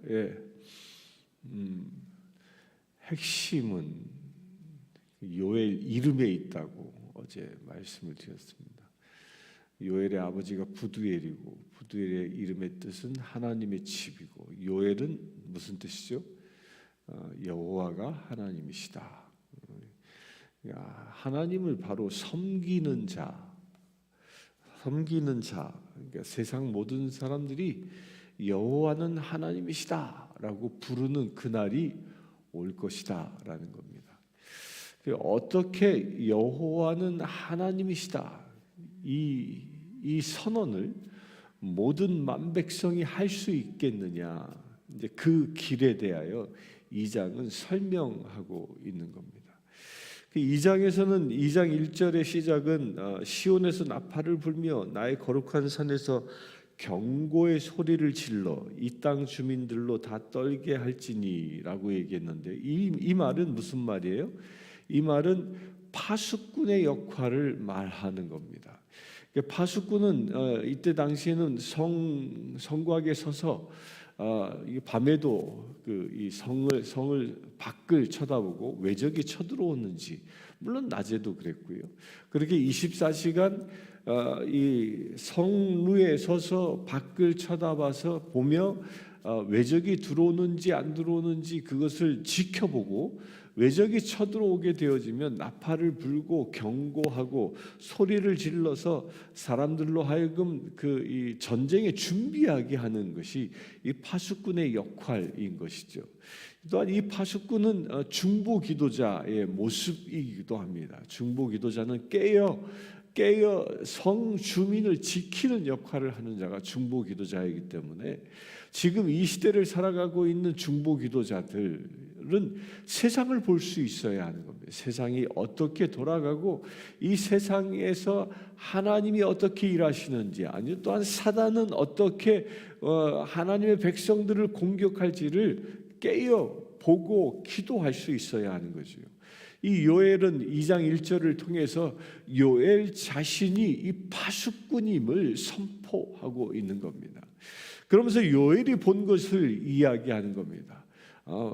예, 핵심은 요엘 이름에 있다고 어제 말씀을 드렸습니다. 요엘의 아버지가 부두엘이고 부두엘의 이름의 뜻은 하나님의 집이고 요엘은 무슨 뜻이죠? 여호와가 하나님이시다. 하나님을 바로 섬기는 자. 그러니까 세상 모든 사람들이 여호와는 하나님이시다라고 부르는 그날이 올 것이다라는 겁니다. 어떻게 여호와는 하나님이시다 이 선언을 모든 만백성이 할 수 있겠느냐, 이제 그 길에 대하여 2장은 설명하고 있는 겁니다. 2장에서는 2장 1절의 시작은 시온에서 나팔을 불며 나의 거룩한 산에서 경고의 소리를 질러 이 땅 주민들로 다 떨게 할지니라고 얘기했는데 이 말은 무슨 말이에요? 이 말은 파수꾼의 역할을 말하는 겁니다. 파수꾼은 이때 당시에는 성곽에 서서 밤에도 이 성을 밖을 쳐다보고 외적이 쳐들어오는지, 물론 낮에도 그랬고요. 그렇게 24시간 이 성루에 서서 밖을 쳐다봐서 보며 외적이 들어오는지 안 들어오는지 그것을 지켜보고, 외적이 쳐들어오게 되어지면 나팔을 불고 경고하고 소리를 질러서 사람들로 하여금 이 전쟁에 준비하게 하는 것이 이 파수꾼의 역할인 것이죠. 또한 이 파수꾼은 중보 기도자의 모습이기도 합니다. 중보 기도자는 깨어 성 주민을 지키는 역할을 하는 자가 중보 기도자이기 때문에 지금 이 시대를 살아가고 있는 중보 기도자들은 세상을 볼 수 있어야 하는 겁니다. 세상이 어떻게 돌아가고 이 세상에서 하나님이 어떻게 일하시는지, 아니면 또한 사단은 어떻게 하나님의 백성들을 공격할지를 깨어 보고 기도할 수 있어야 하는 거죠. 이 요엘은 2장 1절을 통해서 요엘 자신이 이 파수꾼임을 선포하고 있는 겁니다. 그러면서 요엘이 본 것을 이야기하는 겁니다.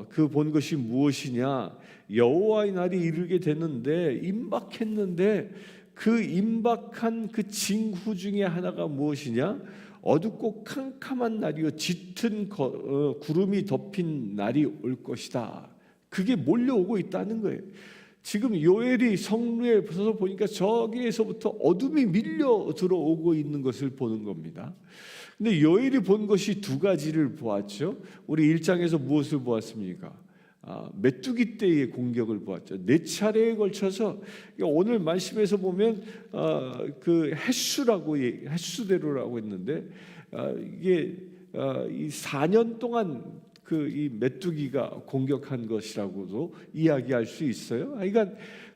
그 본 것이 무엇이냐? 여호와의 날이 이르게 됐는데, 임박했는데, 그 임박한 그 징후 중에 하나가 무엇이냐? 어둡고 캄캄한 날이요 짙은 구름이 덮인 날이 올 것이다. 그게 몰려오고 있다는 거예요. 지금 요엘이 성루에 서서 보니까 저기에서부터 어둠이 밀려 들어오고 있는 것을 보는 겁니다. 근데 요엘이 본 것이 두 가지를 보았죠. 우리 1장에서 무엇을 보았습니까? 메뚜기 떼의 공격을 보았죠. 4차례에 걸쳐서, 오늘 말씀에서 보면 그 햇수대로라고 했는데, 이게 이 4년 동안 이 메뚜기가 공격한 것이라고도 이야기할 수 있어요. 그러니까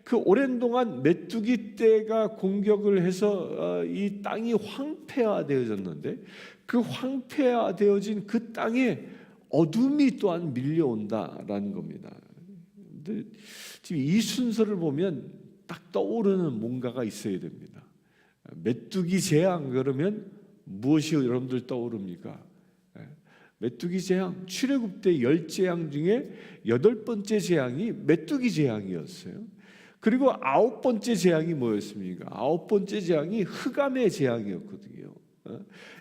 그 오랜 동안 메뚜기 떼가 공격을 해서 이 땅이 황폐화되어졌는데, 그 황폐화되어진 그 땅에 어둠이 또한 밀려온다라는 겁니다. 근데 지금 이 순서를 보면 딱 떠오르는 뭔가가 있어야 됩니다. 메뚜기 재앙 그러면 무엇이 여러분들 떠오릅니까? 메뚜기 재앙, 출애굽때 10재앙 중에 8번째 재앙이 메뚜기 재앙이었어요. 그리고 9번째 재앙이 뭐였습니까? 9번째 재앙이 흑암의 재앙이었거든요.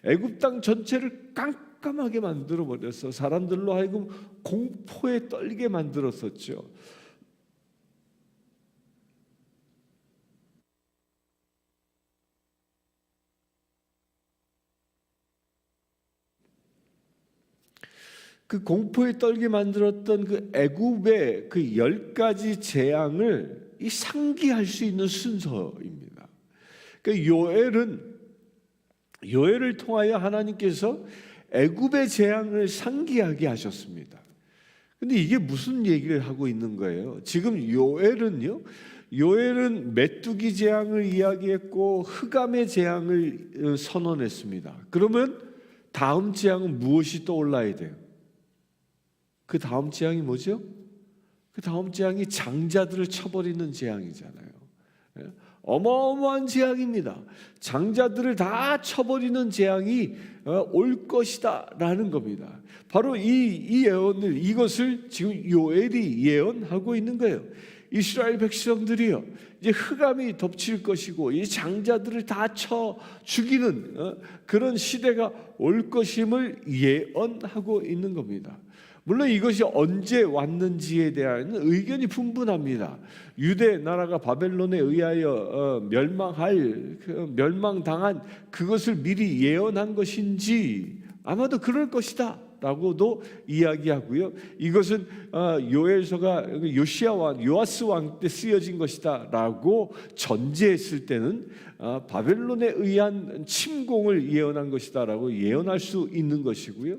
애굽 땅 전체를 깜깜하게 만들어 버려서 사람들로 하여금 공포에 떨게 만들었었죠. 그 공포에 떨게 만들었던 그 애굽의 그 10가지 재앙을 상기할 수 있는 순서입니다. 그러니까 요엘을 통하여 하나님께서 애굽의 재앙을 상기하게 하셨습니다. 근데 이게 무슨 얘기를 하고 있는 거예요? 지금 요엘은 메뚜기 재앙을 이야기했고 흑암의 재앙을 선언했습니다. 그러면 다음 재앙은 무엇이 떠올라야 돼요? 그 다음 재앙이 뭐죠? 그 다음 재앙이 장자들을 쳐버리는 재앙이잖아요. 어마어마한 재앙입니다. 장자들을 다 쳐버리는 재앙이 올 것이다라는 겁니다. 바로 이 예언을, 이것을 지금 요엘이 예언하고 있는 거예요. 이스라엘 백성들이요, 이제 흑암이 덮칠 것이고 이 장자들을 다 쳐 죽이는 그런 시대가 올 것임을 예언하고 있는 겁니다. 물론 이것이 언제 왔는지에 대한 의견이 분분합니다. 유대 나라가 바벨론에 의하여 멸망당한 그것을 미리 예언한 것인지 아마도 그럴 것이다 라고도 이야기하고요. 이것은 요엘서가 요아스 왕 때 쓰여진 것이다 라고 전제했을 때는 바벨론에 의한 침공을 예언한 것이다 라고 예언할 수 있는 것이고요.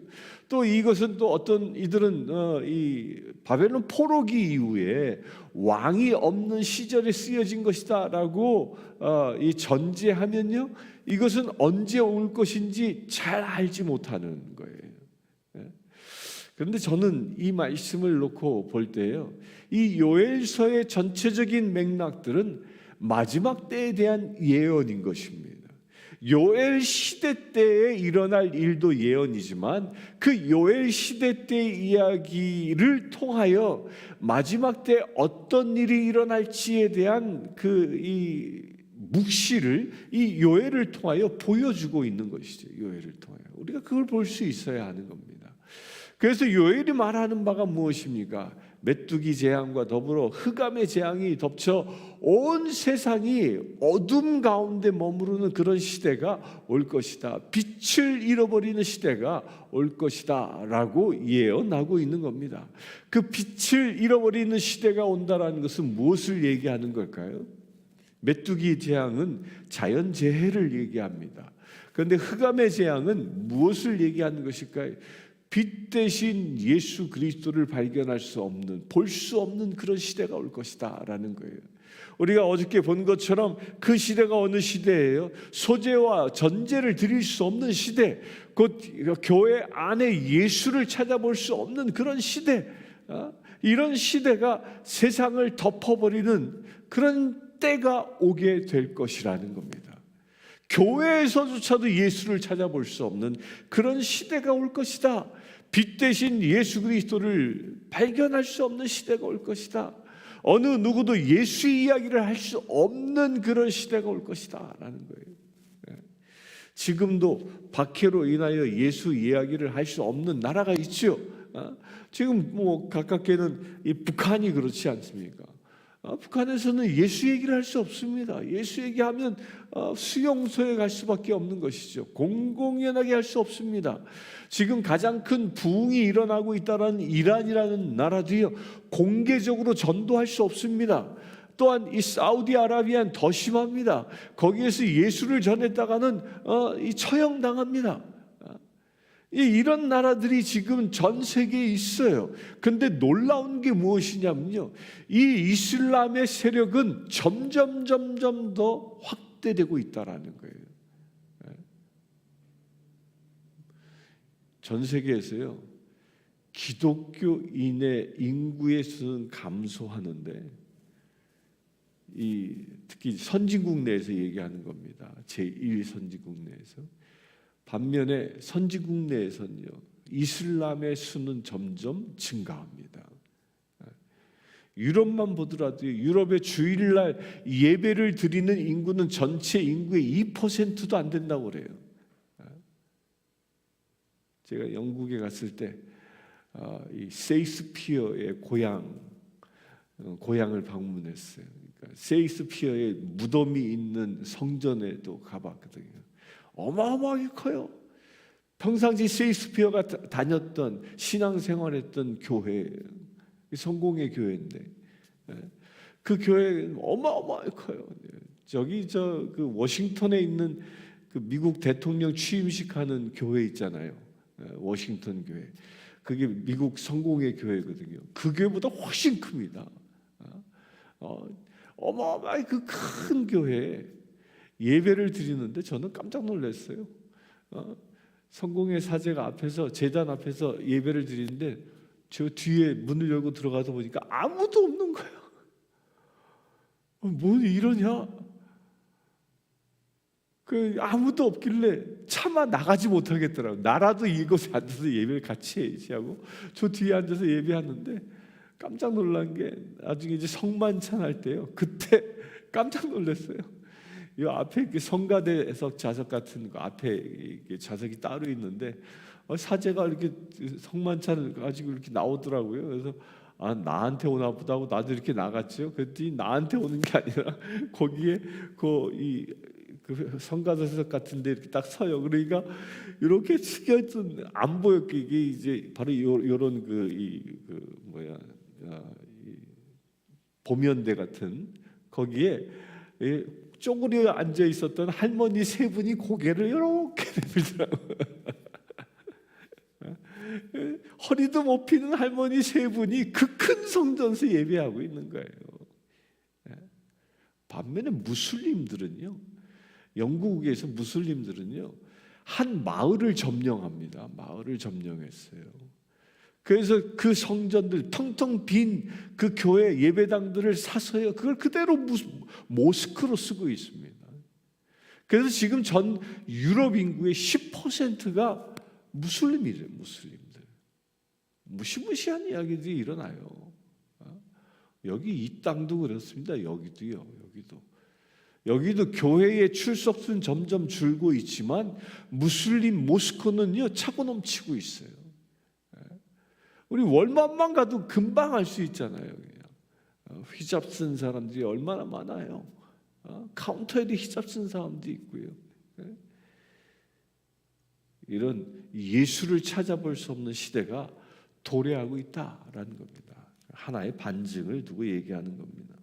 또 이것은 또 어떤 이들은 이 바벨론 포로기 이후에 왕이 없는 시절에 쓰여진 것이다 라고 이 전제하면요, 이것은 언제 올 것인지 잘 알지 못하는 거예요. 그런데 저는 이 말씀을 놓고 볼 때요, 이 요엘서의 전체적인 맥락들은 마지막 때에 대한 예언인 것입니다. 요엘 시대 때에 일어날 일도 예언이지만 그 요엘 시대 때의 이야기를 통하여 마지막 때 어떤 일이 일어날지에 대한 이 묵시를 이 요엘을 통하여 보여주고 있는 것이죠. 요엘을 통하여 우리가 그걸 볼 수 있어야 하는 겁니다. 그래서 요엘이 말하는 바가 무엇입니까? 메뚜기 재앙과 더불어 흑암의 재앙이 덮쳐 온 세상이 어둠 가운데 머무르는 그런 시대가 올 것이다. 빛을 잃어버리는 시대가 올 것이다 라고 예언하고 있는 겁니다. 그 빛을 잃어버리는 시대가 온다라는 것은 무엇을 얘기하는 걸까요? 메뚜기 재앙은 자연재해를 얘기합니다. 그런데 흑암의 재앙은 무엇을 얘기하는 것일까요? 빛 대신 예수 그리스도를 발견할 수 없는, 볼 수 없는 그런 시대가 올 것이다 라는 거예요. 우리가 어저께 본 것처럼 그 시대가 어느 시대예요? 소재와 전제를 드릴 수 없는 시대, 곧 교회 안에 예수를 찾아볼 수 없는 그런 시대, 이런 시대가 세상을 덮어버리는 그런 때가 오게 될 것이라는 겁니다. 교회에서조차도 예수를 찾아볼 수 없는 그런 시대가 올 것이다. 빛 대신 예수 그리스도를 발견할 수 없는 시대가 올 것이다. 어느 누구도 예수 이야기를 할 수 없는 그런 시대가 올 것이다 라는 거예요. 지금도 박해로 인하여 예수 이야기를 할 수 없는 나라가 있죠. 지금 뭐 가깝게는 이 북한이 그렇지 않습니까? 북한에서는 예수 얘기를 할 수 없습니다. 예수 얘기하면 수용소에 갈 수밖에 없는 것이죠. 공공연하게 할 수 없습니다. 지금 가장 큰 부흥이 일어나고 있다는 이란이라는 나라도요, 공개적으로 전도할 수 없습니다. 또한 이 사우디아라비아는 더 심합니다. 거기에서 예수를 전했다가는 처형당합니다. 이런 나라들이 지금 전 세계에 있어요. 그런데 놀라운 게 무엇이냐면요, 이 이슬람의 세력은 점점 더 확대되고 있다라는 거예요. 전 세계에서요, 기독교인의 인구의 수는 감소하는데, 특히 선진국 내에서 얘기하는 겁니다. 제1 선진국 내에서. 반면에 선진국 내에서는요, 이슬람의 수는 점점 증가합니다. 유럽만 보더라도 유럽의 주일날 예배를 드리는 인구는 전체 인구의 2%도 안 된다고 그래요. 제가 영국에 갔을 때 이 세익스피어의 고향을 방문했어요. 그러니까 세익스피어의 무덤이 있는 성전에도 가봤거든요. 어마어마하게 커요. 평상시 세익스피어가 다녔던, 신앙생활했던 교회, 성공의 교회인데 그 교회는 어마어마하게 커요. 저기 그 워싱턴에 있는 그 미국 대통령 취임식 하는 교회 있잖아요. 워싱턴 교회. 그게 미국 성공의 교회거든요. 그 교회보다 훨씬 큽니다. 어마어마하게 그 큰 교회에 예배를 드리는데 저는 깜짝 놀랐어요. 성공의 사제가 앞에서, 제단 앞에서 예배를 드리는데 저 뒤에 문을 열고 들어가서 보니까 아무도 없는 거예요. 뭐 이러냐? 그 아무도 없길래 차마 나가지 못하겠더라고요. 나라도 이곳에 앉아서 예배를 같이 해야지 하고 저 뒤에 앉아서 예배하는데 깜짝 놀란 게 나중에 이제 성만찬 할 때요. 그때 깜짝 놀랐어요. 이 앞에 이렇게 성가대석 좌석 같은 거 앞에 이렇게 좌석이 따로 있는데 사제가 이렇게 성만찬을 가지고 이렇게 나오더라고요. 그래서 아, 나한테 오나 보다 하고 나도 이렇게 나갔죠. 그랬더니 나한테 오는 게 아니라 거기에 그 성가대석 같은데 이렇게 딱 서요. 그러니까 이렇게 숙여있던 안 보였게 이게 이제 바로 요런 보면대 같은 거기에 쪼그려 앉아 있었던 할머니 세 분이 고개를 이렇게 내밀더라고요. 허리도 못 피는 할머니 세 분이 그 큰 성전에서 예배하고 있는 거예요. 반면에 무슬림들은요, 영국에서 무슬림들은요 한 마을을 점령합니다. 마을을 점령했어요. 그래서 그 성전들 텅텅 빈 그 교회 예배당들을 사서요 그걸 그대로 모스크로 쓰고 있습니다. 그래서 지금 전 유럽 인구의 10%가 무슬림이래요. 무슬림들. 무시무시한 이야기들이 일어나요. 여기 이 땅도 그렇습니다. 여기도 교회의 출석수는 점점 줄고 있지만 무슬림 모스크는요 차고 넘치고 있어요. 우리 월마트만 가도 금방 알 수 있잖아요. 그냥. 히잡 쓴 사람들이 얼마나 많아요. 카운터에도 히잡 쓴 사람도 있고요. 이런 예수를 찾아볼 수 없는 시대가 도래하고 있다라는 겁니다. 하나의 반증을 두고 얘기하는 겁니다.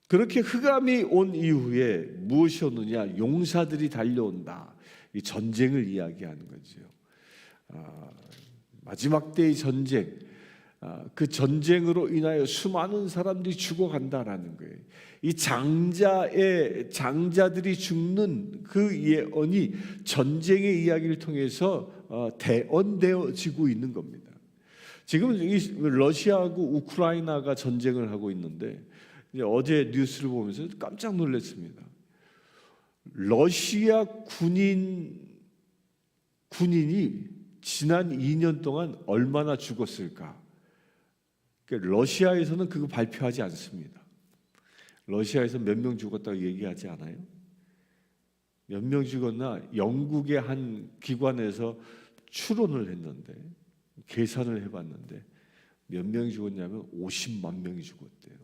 그렇게 흑암이 온 이후에 무엇이 오느냐? 용사들이 달려온다. 이 전쟁을 이야기하는 거죠. 마지막 때의 전쟁, 그 전쟁으로 인하여 수많은 사람들이 죽어간다라는 거예요. 이 장자들이 죽는 그 예언이 전쟁의 이야기를 통해서 대언되어지고 있는 겁니다. 지금 이 러시아하고 우크라이나가 전쟁을 하고 있는데 이제 어제 뉴스를 보면서 깜짝 놀랐습니다. 러시아 군인이 지난 2년 동안 얼마나 죽었을까? 그러니까 러시아에서는 그거 발표하지 않습니다. 러시아에서 몇 명 죽었다고 얘기하지 않아요? 몇 명 죽었나? 영국의 한 기관에서 추론을 했는데 계산을 해봤는데 몇 명이 죽었냐면 50만 명이 죽었대요.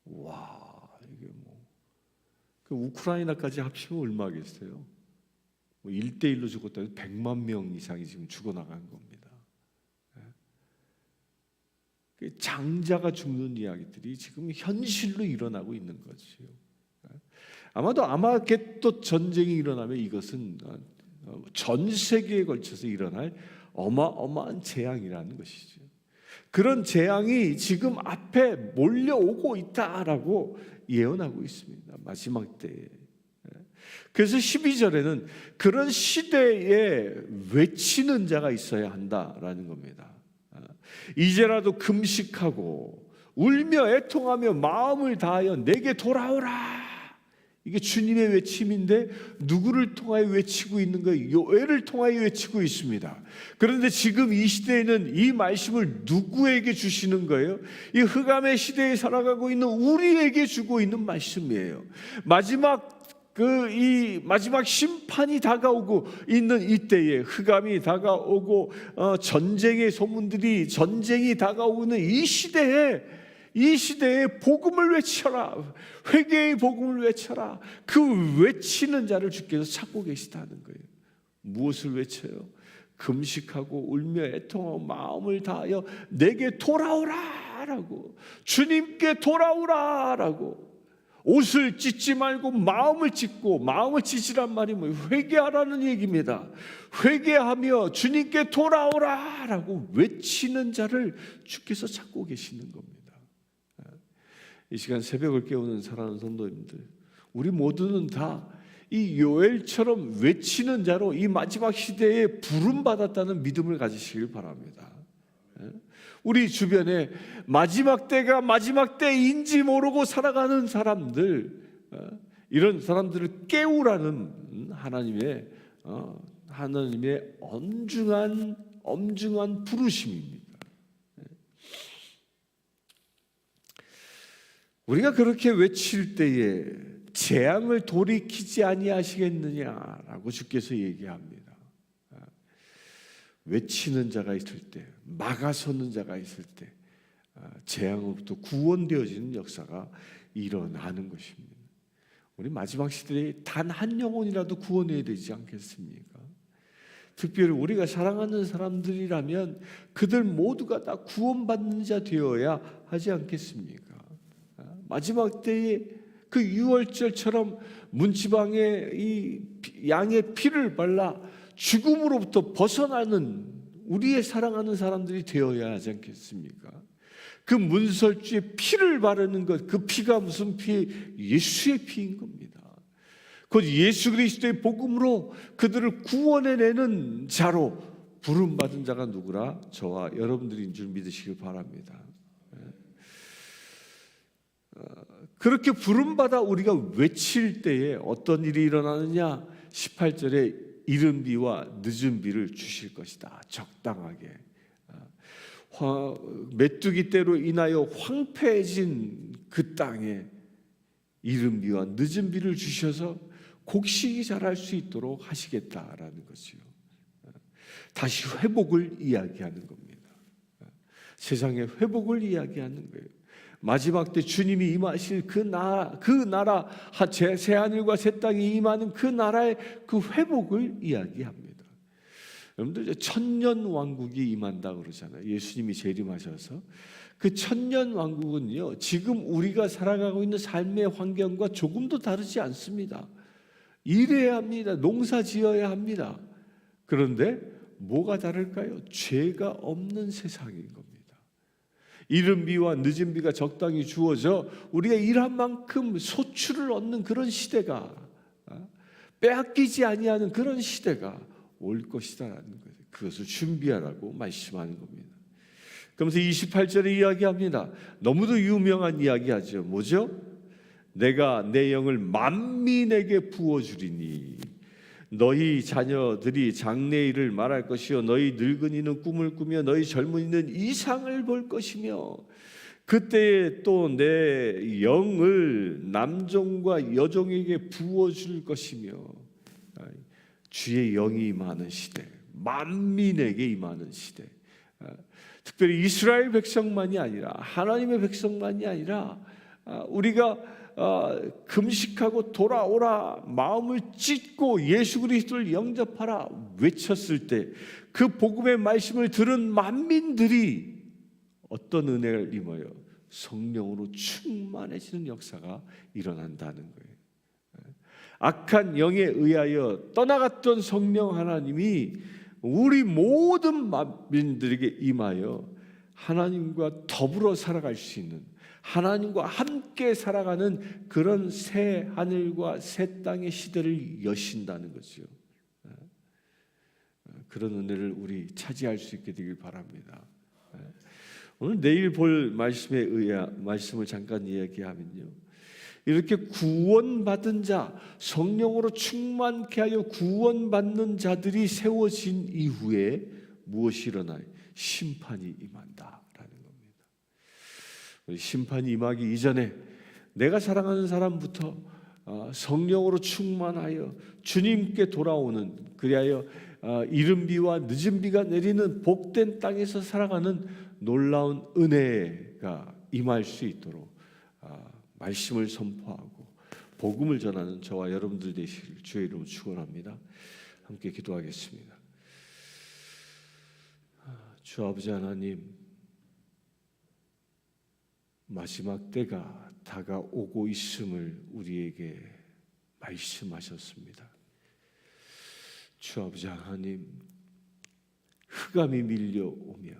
와, 이게 그 우크라이나까지 합치면 얼마겠어요? 1대1로 죽었다 해도 100만 명 이상이 지금 죽어나간 겁니다. 장자가 죽는 이야기들이 지금 현실로 일어나고 있는 거지요. 아마도 아마겟돈 전쟁이 일어나면 이것은 전 세계에 걸쳐서 일어날 어마어마한 재앙이라는 것이죠. 그런 재앙이 지금 앞에 몰려오고 있다라고 예언하고 있습니다. 마지막 때에. 그래서 12절에는 그런 시대에 외치는 자가 있어야 한다라는 겁니다. 이제라도 금식하고 울며 애통하며 마음을 다하여 내게 돌아오라. 이게 주님의 외침인데 누구를 통하여 외치고 있는 거예요? 요엘을 통하여 외치고 있습니다. 그런데 지금 이 시대에는 이 말씀을 누구에게 주시는 거예요? 이 흑암의 시대에 살아가고 있는 우리에게 주고 있는 말씀이에요. 마지막 심판이 다가오고 있는 이때에 흑암이 다가오고 전쟁의 소문들이 전쟁이 다가오는 이 시대에 복음을 외쳐라. 회개의 복음을 외쳐라. 그 외치는 자를 주께서 찾고 계시다는 거예요. 무엇을 외쳐요? 금식하고 울며 애통하고 마음을 다하여 내게 돌아오라라고, 주님께 돌아오라라고. 옷을 찢지 말고 마음을 찢고, 마음을 찢으란 말이 뭐예요? 회개하라는 얘기입니다. 회개하며 주님께 돌아오라라고 외치는 자를 주께서 찾고 계시는 겁니다. 이 시간 새벽을 깨우는 사랑하는 성도님들, 우리 모두는 다 이 요엘처럼 외치는 자로 이 마지막 시대에 부름받았다는 믿음을 가지시길 바랍니다. 우리 주변에 마지막 때가 마지막 때인지 모르고 살아가는 사람들, 이런 사람들을 깨우라는 하나님의 엄중한 부르심입니다. 우리가 그렇게 외칠 때에 재앙을 돌이키지 아니하시겠느냐라고 주께서 얘기합니다. 외치는 자가 있을 때, 막아서는 자가 있을 때 재앙으로부터 구원되어지는 역사가 일어나는 것입니다. 우리 마지막 시대에 단 한 영혼이라도 구원해야 되지 않겠습니까? 특별히 우리가 사랑하는 사람들이라면 그들 모두가 다 구원받는 자 되어야 하지 않겠습니까? 마지막 때에 그 유월절처럼 문지방에 이 양의 피를 발라 죽음으로부터 벗어나는 우리의 사랑하는 사람들이 되어야 하지 않겠습니까? 그 문설주에 피를 바르는 것, 그 피가 무슨 피? 예수의 피인 겁니다. 곧 예수 그리스도의 복음으로 그들을 구원해내는 자로 부름받은 자가 누구라? 저와 여러분들인 줄 믿으시길 바랍니다. 그렇게 부름받아 우리가 외칠 때에 어떤 일이 일어나느냐? 18절에 이른 비와 늦은 비를 주실 것이다. 적당하게. 메뚜기 떼로 인하여 황폐해진 그 땅에 이른 비와 늦은 비를 주셔서 곡식이 자랄 수 있도록 하시겠다라는 것이요. 다시 회복을 이야기하는 겁니다. 세상의 회복을 이야기하는 거예요. 마지막 때 주님이 임하실 그 나라 새 하늘과 새 땅이 임하는 그 나라의 그 회복을 이야기합니다. 여러분들 이제 천년 왕국이 임한다 그러잖아요. 예수님이 재림하셔서 그 천년 왕국은요, 지금 우리가 살아가고 있는 삶의 환경과 조금도 다르지 않습니다. 일해야 합니다. 농사 지어야 합니다. 그런데 뭐가 다를까요? 죄가 없는 세상인 겁니다. 이른 비와 늦은 비가 적당히 주어져 우리가 일한 만큼 소출을 얻는 그런 시대가, 빼앗기지 아니하는 그런 시대가 올 것이다라는 거예요. 그것을 준비하라고 말씀하는 겁니다. 그러면서 28절에 이야기합니다. 너무도 유명한 이야기하죠. 뭐죠? 내가 내 영을 만민에게 부어주리니 너희 자녀들이 장래일을 말할 것이요 너희 늙은이는 꿈을 꾸며 너희 젊은이는 이상을 볼 것이며 그때에 또 내 영을 남종과 여종에게 부어줄 것이며 주의 영이 임하는 시대, 만민에게 임하는 시대. 특별히 이스라엘 백성만이 아니라 하나님의 백성만이 아니라 우리가 금식하고 돌아오라, 마음을 찢고 예수 그리스도를 영접하라 외쳤을 때 그 복음의 말씀을 들은 만민들이 어떤 은혜를 입어요? 성령으로 충만해지는 역사가 일어난다는 거예요. 악한 영에 의하여 떠나갔던 성령 하나님이 우리 모든 만민들에게 임하여 하나님과 더불어 살아갈 수 있는, 하나님과 함께 살아가는 그런 새 하늘과 새 땅의 시대를 여신다는 거죠. 그런 은혜를 우리 차지할 수 있게 되길 바랍니다. 오늘 내일 볼 말씀을 잠깐 이야기하면요, 이렇게 구원받은 자, 성령으로 충만케 하여 구원받는 자들이 세워진 이후에 무엇이 일어나요? 심판이 임한다라는 겁니다. 심판이 임하기 이전에 내가 사랑하는 사람부터 성령으로 충만하여 주님께 돌아오는, 그리하여 이른 비와 늦은 비가 내리는 복된 땅에서 살아가는 놀라운 은혜가 임할 수 있도록 말씀을 선포하고 복음을 전하는 저와 여러분들 되시길 주의 이름으로 축원합니다. 함께 기도하겠습니다. 주 아버지 하나님, 마지막 때가 다가오고 있음을 우리에게 말씀하셨습니다. 주 아버지 하나님, 흑암이 밀려오며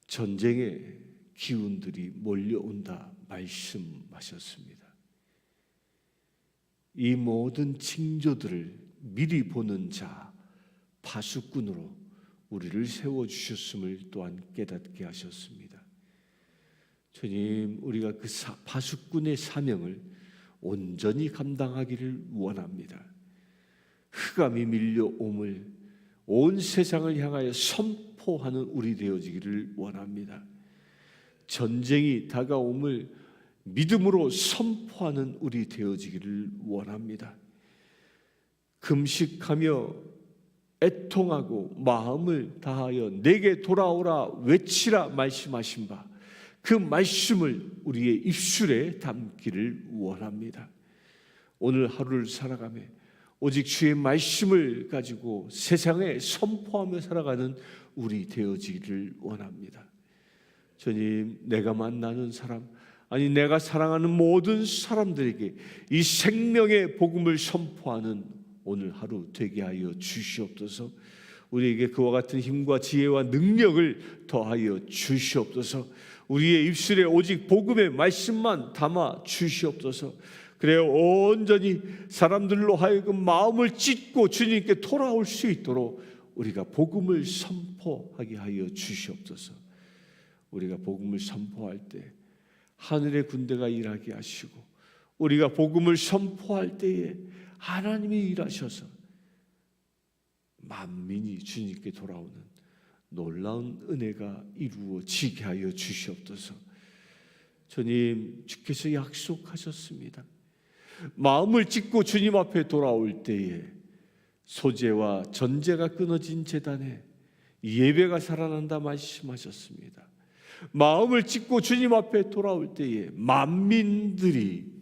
전쟁의 기운들이 몰려온다 말씀하셨습니다. 이 모든 징조들을 미리 보는 자, 파수꾼으로 우리를 세워주셨음을 또한 깨닫게 하셨습니다. 주님, 우리가 그 파수꾼의 사명을 온전히 감당하기를 원합니다. 흑암이 밀려옴을 온 세상을 향하여 선포하는 우리 되어지기를 원합니다. 전쟁이 다가옴을 믿음으로 선포하는 우리 되어지기를 원합니다. 금식하며 애통하고 마음을 다하여 내게 돌아오라 외치라 말씀하신 바, 그 말씀을 우리의 입술에 담기를 원합니다. 오늘 하루를 살아가며 오직 주의 말씀을 가지고 세상에 선포하며 살아가는 우리 되어지기를 원합니다. 주님, 내가 만나는 사람, 아니 내가 사랑하는 모든 사람들에게 이 생명의 복음을 선포하는 오늘 하루 되게 하여 주시옵소서. 우리에게 그와 같은 힘과 지혜와 능력을 더하여 주시옵소서. 우리의 입술에 오직 복음의 말씀만 담아 주시옵소서. 그래야 온전히 사람들로 하여금 마음을 찢고 주님께 돌아올 수 있도록 우리가 복음을 선포하게 하여 주시옵소서. 우리가 복음을 선포할 때 하늘의 군대가 일하게 하시고, 우리가 복음을 선포할 때에 하나님이 일하셔서 만민이 주님께 돌아오는 놀라운 은혜가 이루어지게 하여 주시옵소서. 주님, 주께서 약속하셨습니다. 마음을 찢고 주님 앞에 돌아올 때에 소재와 전제가 끊어진 제단에 예배가 살아난다 말씀하셨습니다. 마음을 찢고 주님 앞에 돌아올 때에 만민들이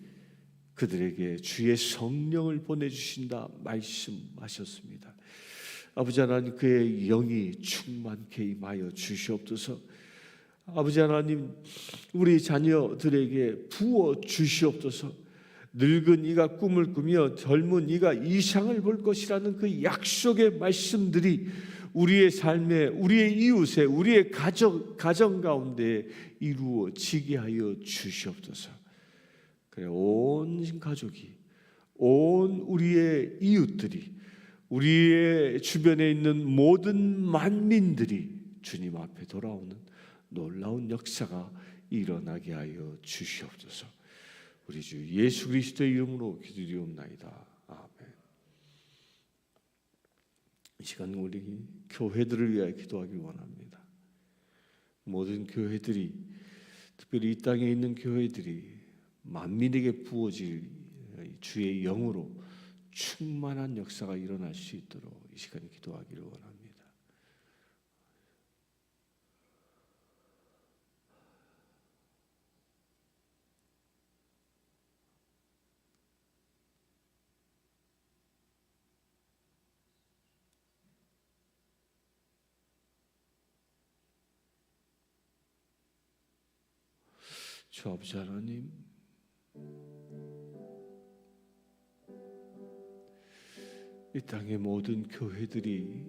그들에게 주의 성령을 보내주신다 말씀하셨습니다. 아버지 하나님, 그의 영이 충만케 임하여 주시옵소서. 아버지 하나님, 우리 자녀들에게 부어 주시옵소서. 늙은 이가 꿈을 꾸며 젊은 이가 이상을 볼 것이라는 그 약속의 말씀들이 우리의 삶에, 우리의 이웃에, 우리의 가정 가운데 이루어지게 하여 주시옵소서. 그래, 온 가족이, 온 우리의 이웃들이, 우리의 주변에 있는 모든 만민들이 주님 앞에 돌아오는 놀라운 역사가 일어나게 하여 주시옵소서. 우리 주 예수 그리스도의 이름으로 기도드리옵나이다. 아멘. 이 시간 우리 교회들을 위하여 기도하길 원합니다. 모든 교회들이, 특별히 이 땅에 있는 교회들이 만민에게 부어질 주의 영으로 충만한 역사가 일어날 수 있도록 이 시간에 기도하기를 원합니다. 주 아버지 하나님, 이 땅의 모든 교회들이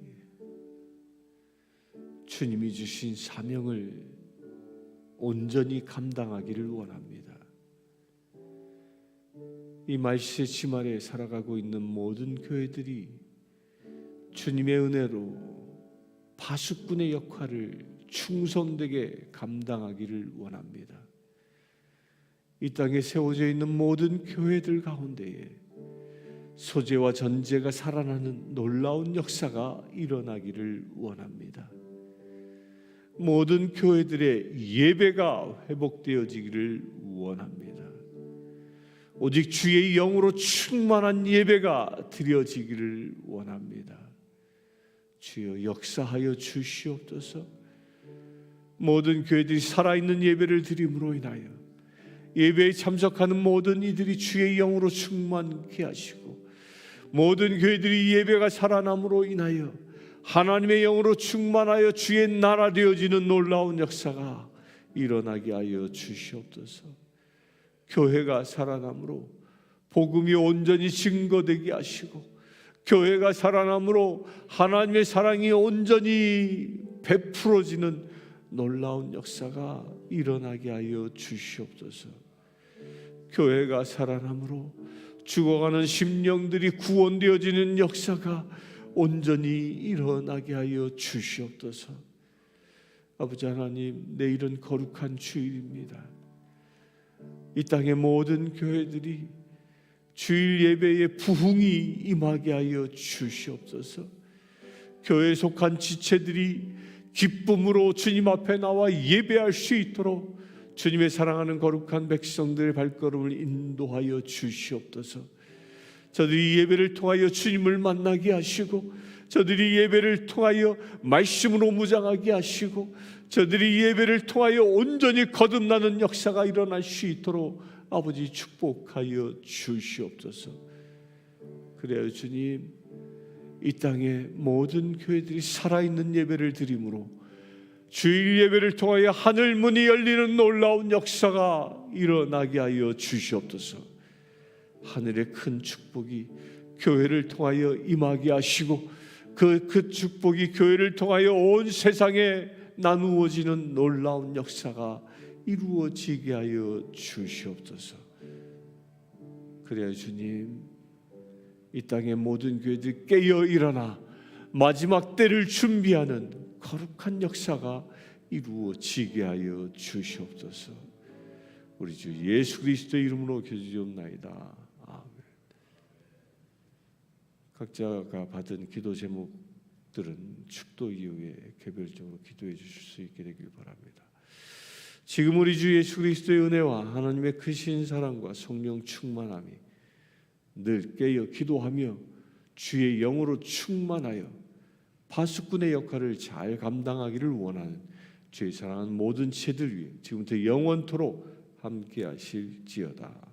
주님이 주신 사명을 온전히 감당하기를 원합니다. 이 말세 지말에 살아가고 있는 모든 교회들이 주님의 은혜로 파수꾼의 역할을 충성되게 감당하기를 원합니다. 이 땅에 세워져 있는 모든 교회들 가운데에 소재와 전제가 살아나는 놀라운 역사가 일어나기를 원합니다. 모든 교회들의 예배가 회복되어지기를 원합니다. 오직 주의 영으로 충만한 예배가 드려지기를 원합니다. 주여 역사하여 주시옵소서. 모든 교회들이 살아있는 예배를 드림으로 인하여 예배에 참석하는 모든 이들이 주의 영으로 충만케 하시고, 모든 교회들이 예배가 살아남으로 인하여 하나님의 영으로 충만하여 주의 나라 되어지는 놀라운 역사가 일어나게 하여 주시옵소서. 교회가 살아남으로 복음이 온전히 증거되게 하시고, 교회가 살아남으로 하나님의 사랑이 온전히 베풀어지는 놀라운 역사가 일어나게 하여 주시옵소서. 교회가 살아남으로 죽어가는 심령들이 구원되어지는 역사가 온전히 일어나게 하여 주시옵소서. 아버지 하나님, 내일은 거룩한 주일입니다. 이 땅의 모든 교회들이 주일 예배에 부흥이 임하게 하여 주시옵소서. 교회에 속한 지체들이 기쁨으로 주님 앞에 나와 예배할 수 있도록 주님의 사랑하는 거룩한 백성들의 발걸음을 인도하여 주시옵소서. 저들이 예배를 통하여 주님을 만나게 하시고, 저들이 예배를 통하여 말씀으로 무장하게 하시고, 저들이 예배를 통하여 온전히 거듭나는 역사가 일어날 수 있도록 아버지 축복하여 주시옵소서. 그래야 주님, 이 땅의 모든 교회들이 살아있는 예배를 드림으로 주일 예배를 통하여 하늘 문이 열리는 놀라운 역사가 일어나게 하여 주시옵소서. 하늘의 큰 축복이 교회를 통하여 임하게 하시고, 그 축복이 교회를 통하여 온 세상에 나누어지는 놀라운 역사가 이루어지게 하여 주시옵소서. 그래야 주님, 이 땅의 모든 교회들이 깨어 일어나 마지막 때를 준비하는 거룩한 역사가 이루어지게 하여 주시옵소서. 우리 주 예수 그리스도의 이름으로 기도드리옵나이다. 아멘. 각자가 받은 기도 제목들은 축도 이후에 개별적으로 기도해 주실 수 있게 되길 바랍니다. 지금 우리 주 예수 그리스도의 은혜와 하나님의 크신 사랑과 성령 충만함이 늘 깨어 기도하며 주의 영으로 충만하여 파수꾼의 역할을 잘 감당하기를 원하는 주의 사랑하는 모든 지체들 위해 지금부터 영원토록 함께 하실지어다.